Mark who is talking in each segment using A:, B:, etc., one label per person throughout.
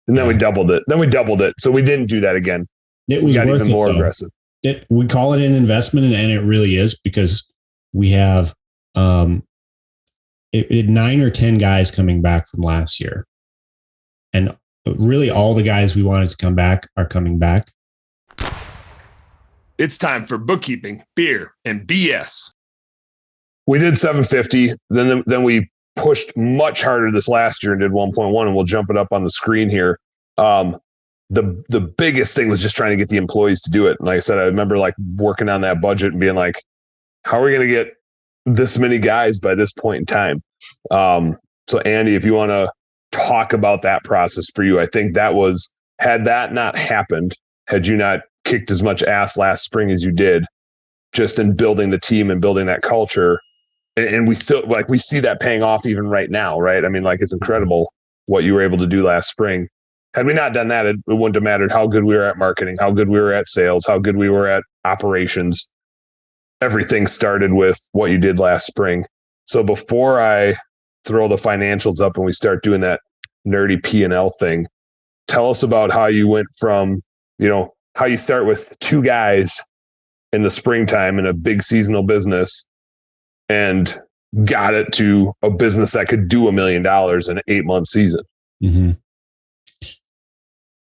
A: And then we doubled it. So we didn't do that again.
B: It was
A: got
B: worth
A: even
B: it,
A: more
B: though.
A: aggressive.
B: We call it an investment, and it really is, because we have 9 or 10 guys coming back from last year. And really all the guys we wanted to come back are coming back.
A: It's time for bookkeeping, beer, and BS. We did 750. Then we pushed much harder this last year and did 1.1, and we'll jump it up on the screen here. The biggest thing was just trying to get the employees to do it. And like I said, I remember like working on that budget and being like, how are we going to get this many guys by this point in time? So Andy, if you want to talk about that process for you, I think that was, had that not happened, had you not kicked as much ass last spring as you did, just in building the team and building that culture. And we still, like, we see that paying off even right now, right? I mean, like, it's incredible what you were able to do last spring. Had we not done that, it wouldn't have mattered how good we were at marketing, how good we were at sales, how good we were at operations. Everything started with what you did last spring. So before I throw the financials up and we start doing that nerdy P&L thing, tell us about how you went from, how you start with 2 guys in the springtime in a big seasonal business and got it to a business that could do $1 million in an 8-month season.
B: Mm-hmm.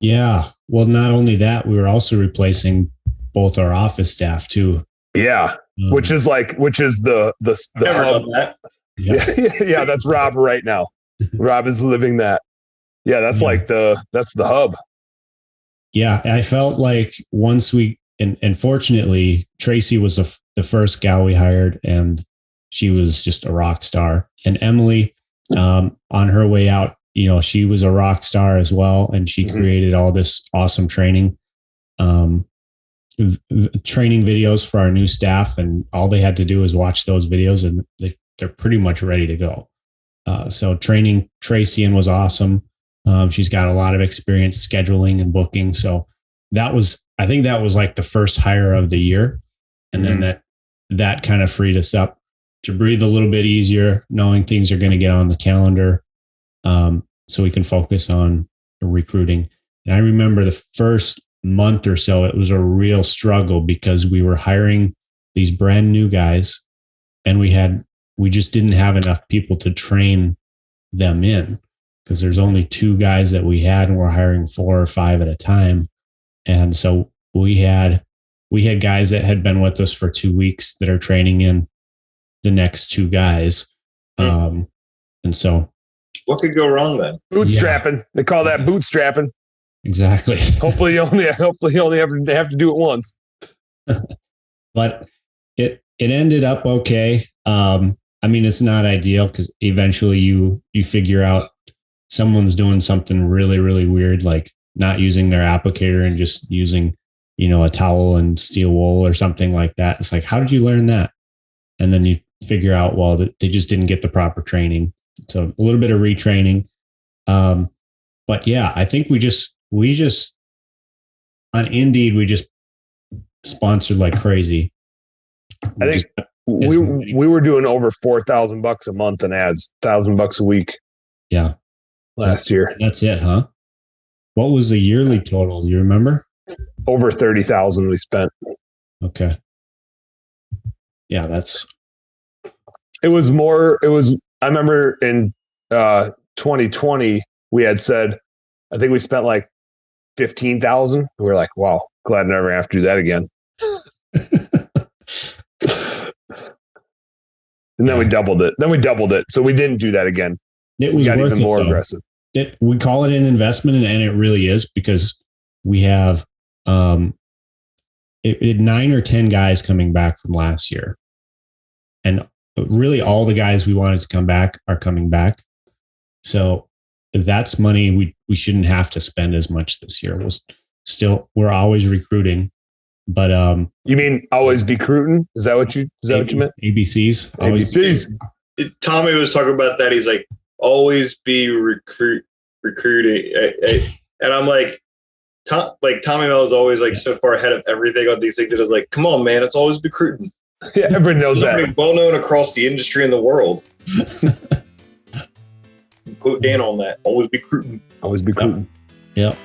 B: Yeah. Well, not only that, we were also replacing both our office staff too.
A: Yeah. Which is the hub.
C: That.
A: Yeah. That's Rob right now. Rob is living that. Yeah. That's that's the hub.
B: Yeah. I felt like once and fortunately, Tracy was the first gal we hired, and she was just a rock star. And Emily, on her way out, she was a rock star as well. And she created all this awesome training videos for our new staff. And all they had to do is watch those videos, and they're pretty much ready to go. So training Tracy was awesome. She's got a lot of experience scheduling and booking. So I think that was like the first hire of the year. And then that kind of freed us up to breathe a little bit easier, knowing things are going to get on the calendar. So we can focus on recruiting. And I remember the first month or so, it was a real struggle because we were hiring these brand new guys, and we just didn't have enough people to train them in, because there's only 2 guys that we had, and we're hiring 4 or 5 at a time. And so we had guys that had been with us for 2 weeks that are training in the next 2 guys. And so
C: what could go wrong then?
A: Bootstrapping. Yeah. They call that bootstrapping.
B: Exactly.
A: Hopefully you only have to do it once.
B: But it ended up okay. I mean, it's not ideal, because eventually you figure out someone's doing something really, really weird, like not using their applicator and just using, a towel and steel wool or something like that. It's like, how did you learn that? And then you figure out, well, they just didn't get the proper training. So a little bit of retraining. But yeah, I think we just on Indeed, we just sponsored like crazy.
A: I think we were doing over $4,000 a month in ads, $1,000 a week.
B: Yeah.
A: Last year.
B: That's it, huh? What was the yearly total? Do you remember?
A: Over 30,000 we spent.
B: Okay. Yeah,
A: I remember in 2020, we had said, I think we spent like 15,000. We were like, wow, glad I never have to do that again. And then we doubled it. So we didn't do that again.
B: It was
A: got
B: worth
A: even more
B: it,
A: aggressive.
B: We call it an investment, and it really is, because we have 9 or 10 guys coming back from last year. And really all the guys we wanted to come back are coming back. So that's money we shouldn't have to spend as much this year. We're always recruiting, but
A: you mean always be recruiting? Is that what you meant?
B: ABCs.
A: ABCs.
C: Tommy was talking about that. He's like, always be recruiting. And I'm like, Tommy Mel is always like so far ahead of everything on these things. It is like, come on, man, it's always be recruiting.
A: Yeah, everybody knows that.
C: Well known across the industry and the world. Quote Dan on that. Always be recruiting.
A: Always be recruiting.
B: Yep.